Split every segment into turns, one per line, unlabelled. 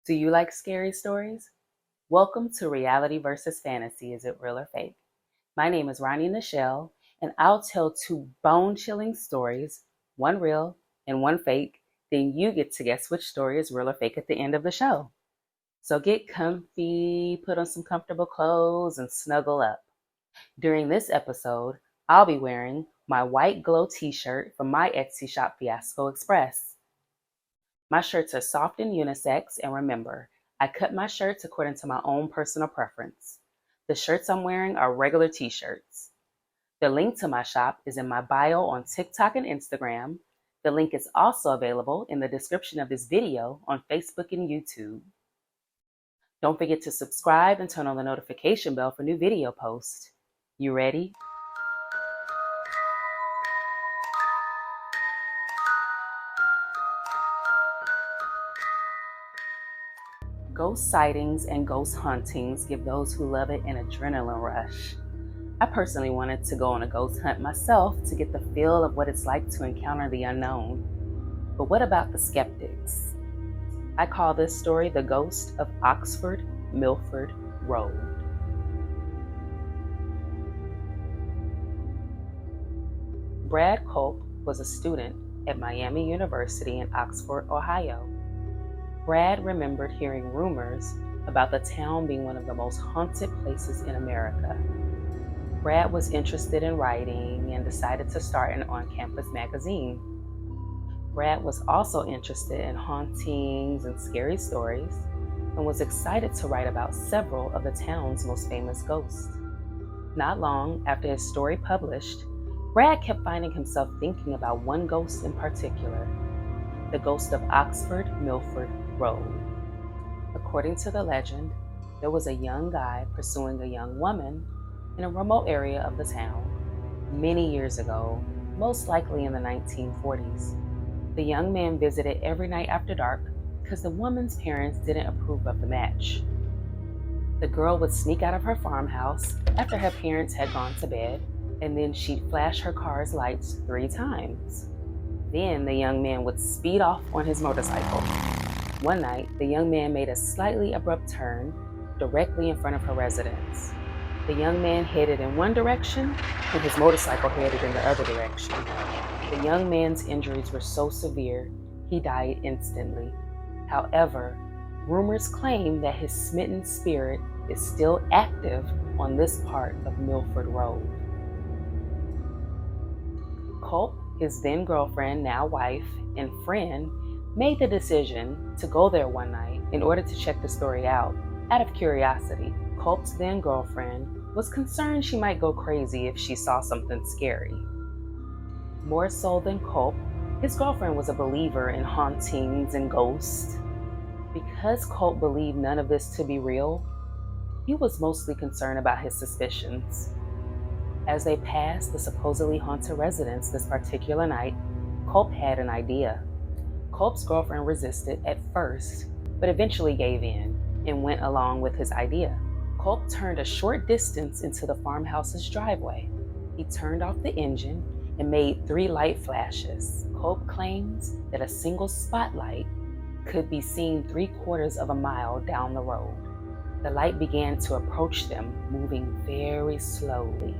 Do you like scary stories? Welcome to Reality versus Fantasy. Is it real or fake? My name is Ronnie Nichelle, and I'll tell two bone-chilling stories, one real and one fake. Then you get to guess which story is real or fake at the end of the show. So get comfy, put on some comfortable clothes, and snuggle up. During this episode, I'll be wearing my white glow t-shirt from my Etsy shop Fiasco Express. My shirts are soft and unisex, and remember, I cut my shirts according to my own personal preference. The shirts I'm wearing are regular t-shirts. The link to my shop is in my bio on TikTok and Instagram. The link is also available in the description of this video on Facebook and YouTube. Don't forget to subscribe and turn on the notification bell for new video posts. You ready? Ghost sightings and ghost hauntings give those who love it an adrenaline rush. I personally wanted to go on a ghost hunt myself to get the feel of what it's like to encounter the unknown. But what about the skeptics? I call this story The Ghost of Oxford Milford Road. Brad Culp was a student at Miami University in Oxford, Ohio. Brad remembered hearing rumors about the town being one of the most haunted places in America. Brad was interested in writing and decided to start an on-campus magazine. Brad was also interested in hauntings and scary stories and was excited to write about several of the town's most famous ghosts. Not long after his story published, Brad kept finding himself thinking about one ghost in particular, the ghost of Oxford Milford Road. According to the legend, there was a young guy pursuing a young woman in a remote area of the town many years ago, most likely in the 1940s. The young man visited every night after dark because the woman's parents didn't approve of the match. The girl would sneak out of her farmhouse after her parents had gone to bed, and then she'd flash her car's lights 3 times. Then the young man would speed off on his motorcycle. One night, the young man made a slightly abrupt turn directly in front of her residence. The young man headed in one direction, and his motorcycle headed in the other direction. The young man's injuries were so severe, he died instantly. However, rumors claim that his smitten spirit is still active on this part of Milford Road. Culp, his then girlfriend, now wife, and friend, made the decision to go there one night in order to check the story out of curiosity. Culp's then girlfriend was concerned she might go crazy if she saw something scary. More so than Culp, his girlfriend was a believer in hauntings and ghosts. Because Culp believed none of this to be real, he was mostly concerned about his suspicions. As they passed the supposedly haunted residence this particular night, Culp had an idea. Culp's girlfriend resisted at first, but eventually gave in and went along with his idea. Culp turned a short distance into the farmhouse's driveway. He turned off the engine and made 3 light flashes. Culp claims that a single spotlight could be seen 3/4 of a mile down the road. The light began to approach them, moving very slowly.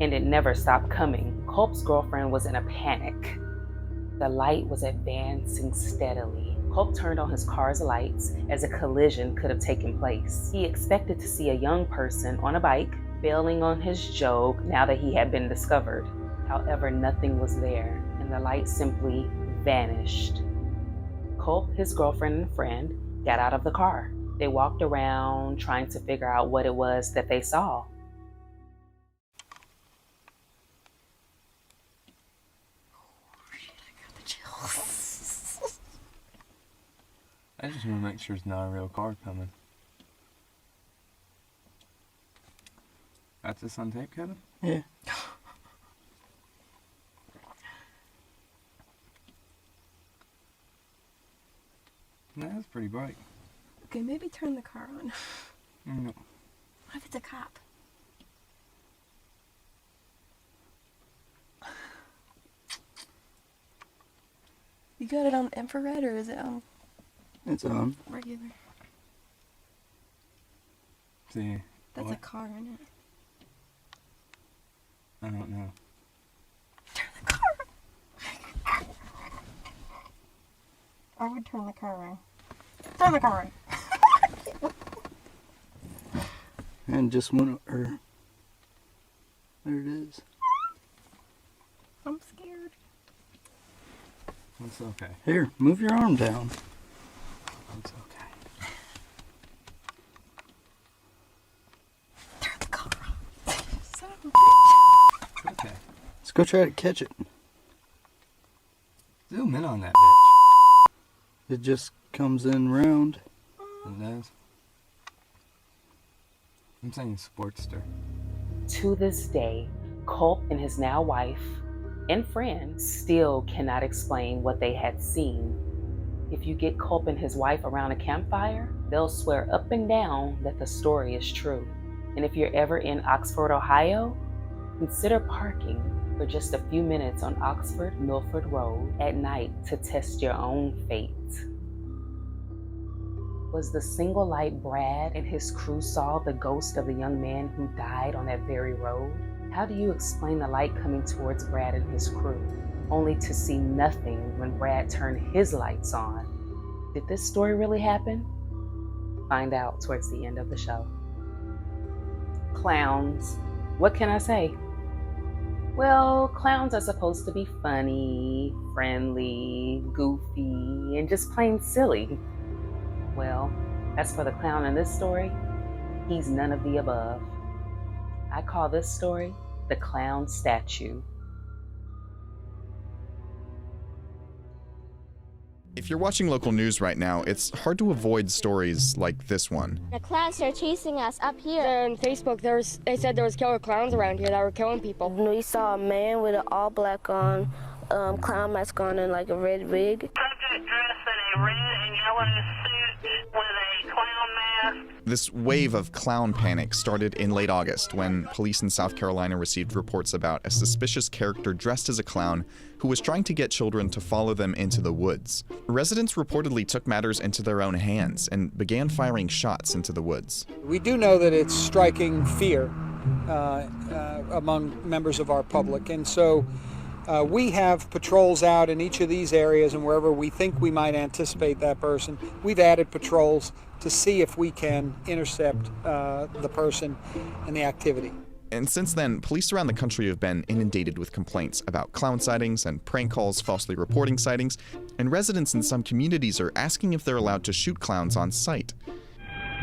And it never stopped coming. Culp's girlfriend was in a panic. The light was advancing steadily. Culp turned on his car's lights as a collision could have taken place. He expected to see a young person on a bike bailing on his joke now that he had been discovered. However, nothing was there, and the light simply vanished. Culp, his girlfriend and friend, got out of the car. They walked around trying to figure out what it was that they saw.
I just want to make sure it's not a real car coming. That's this on tape, Kevin?
Yeah.
No, that's pretty bright.
Okay, maybe turn the car on.
No.
What if it's a cop? You got it on infrared or is it on
It's on.
Regular.
See.
That's
what?
a car in it.
I don't know.
Turn the car on. I would turn the car on. Turn the car on.
And just went, or there it is.
I'm scared.
It's okay.
Here, move your arm down.
It's okay.
Turn the car on. Son of a bitch.
It's okay.
Let's go try to catch it.
Zoom in on that bitch.
It just comes in round.
It does. I'm saying Sportster.
To this day, Culp and his now wife and friend still cannot explain what they had seen. If you get Culp and his wife around a campfire, they'll swear up and down that the story is true. And if you're ever in Oxford, Ohio, consider parking for just a few minutes on Oxford Milford Road at night to test your own fate. Was the single light Brad and his crew saw the ghost of the young man who died on that very road? How do you explain the light coming towards Brad and his crew, only to see nothing when Brad turned his lights on? Did this story really happen? Find out towards the end of the show. Clowns. What can I say? Well, clowns are supposed to be funny, friendly, goofy, and just plain silly. Well, as for the clown in this story, he's none of the above. I call this story the clown statue.
If you're watching local news right now, it's hard to avoid stories like this one.
The clowns are chasing us up here.
On Facebook, they said there was killer clowns around here that were killing people.
We saw a man with an all-black on, clown mask on, and like a red wig.
Subject dressed in a red and yellow suit with a clown mask.
This wave of clown panic started in late August when police in South Carolina received reports about a suspicious character dressed as a clown who was trying to get children to follow them into the woods. Residents reportedly took matters into their own hands and began firing shots into the woods.
We do know that it's striking fear among members of our public, and so we have patrols out in each of these areas, and wherever we think we might anticipate that person, we've added patrols to see if we can intercept the person and the activity.
And since then, police around the country have been inundated with complaints about clown sightings and prank calls falsely reporting sightings, and residents in some communities are asking if they're allowed to shoot clowns on sight.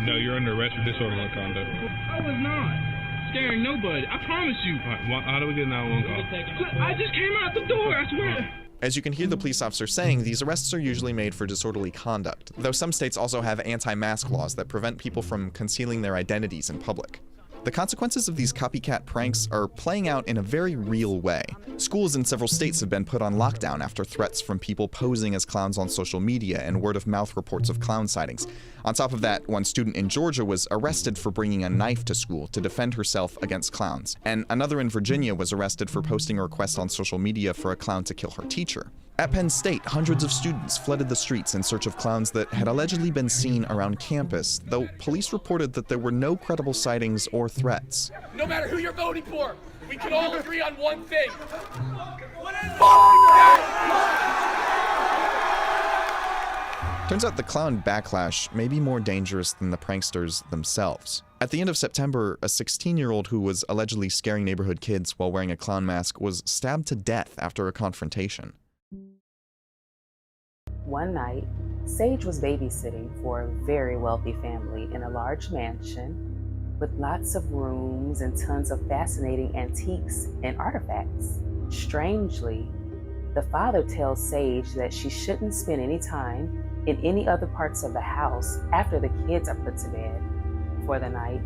No, you're under arrest for disorderly conduct. I was not scaring nobody. I promise you. How do we get 911 call? I just came out the door, I swear.
As you can hear the police officer saying, these arrests are usually made for disorderly conduct, though some states also have anti-mask laws that prevent people from concealing their identities in public. The consequences of these copycat pranks are playing out in a very real way. Schools in several states have been put on lockdown after threats from people posing as clowns on social media and word-of-mouth reports of clown sightings. On top of that, one student in Georgia was arrested for bringing a knife to school to defend herself against clowns, and another in Virginia was arrested for posting a request on social media for a clown to kill her teacher. At Penn State, hundreds of students flooded the streets in search of clowns that had allegedly been seen around campus, though police reported that there were no credible sightings or threats.
No matter who you're voting for, we can all agree on one thing.
Turns out the clown backlash may be more dangerous than the pranksters themselves. At the end of September, a 16-year-old who was allegedly scaring neighborhood kids while wearing a clown mask was stabbed to death after a confrontation.
One night, Sage was babysitting for a very wealthy family in a large mansion with lots of rooms and tons of fascinating antiques and artifacts. Strangely, the father tells Sage that she shouldn't spend any time in any other parts of the house after the kids are put to bed for the night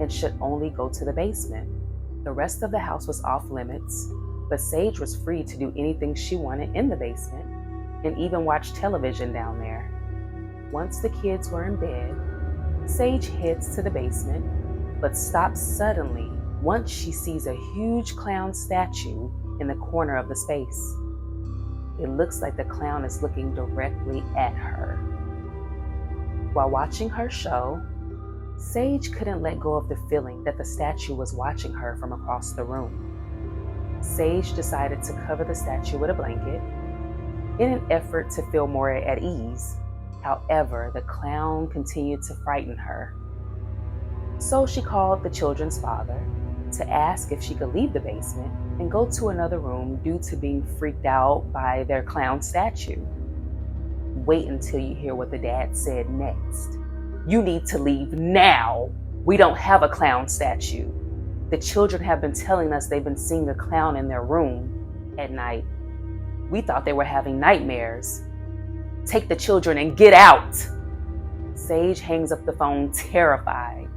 and should only go to the basement. The rest of the house was off limits, but Sage was free to do anything she wanted in the basement and even watch television down there. Once the kids were in bed, Sage heads to the basement, but stops suddenly once she sees a huge clown statue in the corner of the space. It looks like the clown is looking directly at her. While watching her show, Sage couldn't let go of the feeling that the statue was watching her from across the room. Sage decided to cover the statue with a blanket in an effort to feel more at ease. However, the clown continued to frighten her. So she called the children's father to ask if she could leave the basement and go to another room due to being freaked out by their clown statue. Wait until you hear what the dad said next. "You need to leave now. We don't have a clown statue. The children have been telling us they've been seeing a clown in their room at night. We thought they were having nightmares. Take the children and get out." Sage hangs up the phone terrified.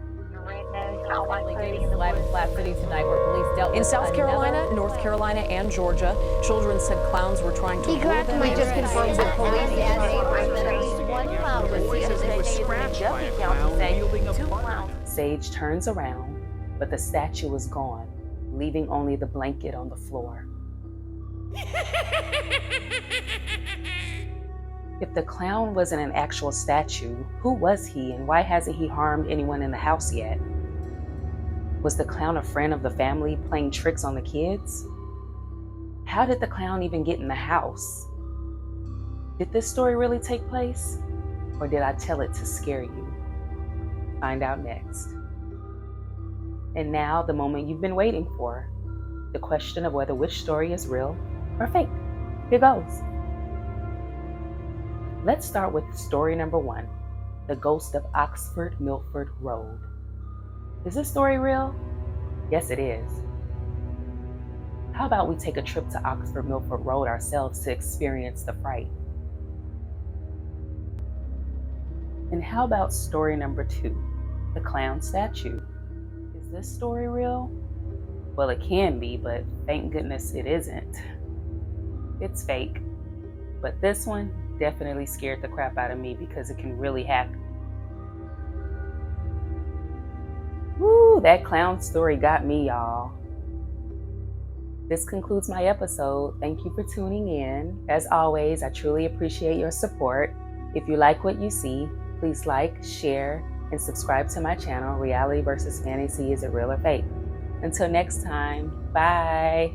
In South Carolina, North Carolina, and Georgia, children said clowns were trying to lure them.
We just confirmed with police
Sage turns around, but the statue is gone, leaving only the blanket on the floor. If the clown wasn't an actual statue, who was he and why hasn't he harmed anyone in the house yet? Was the clown a friend of the family playing tricks on the kids? How did the clown even get in the house? Did this story really take place? Or did I tell it to scare you? Find out next. And now, the moment you've been waiting for, the question of whether which story is real or fake. Here goes. Let's start with story number 1, the ghost of Oxford Milford Road. Is this story real? Yes, it is. How about we take a trip to Oxford Milford Road ourselves to experience the fright? And how about story number 2, the clown statue? Is this story real? Well, it can be, but thank goodness it isn't. It's fake. But this one definitely scared the crap out of me because it can really happen. Woo, that clown story got me, y'all. This concludes my episode. Thank you for tuning in. As always, I truly appreciate your support. If you like what you see, please like, share, and subscribe to my channel, Reality versus Fantasy, Is It Real or Fake? Until next time, bye.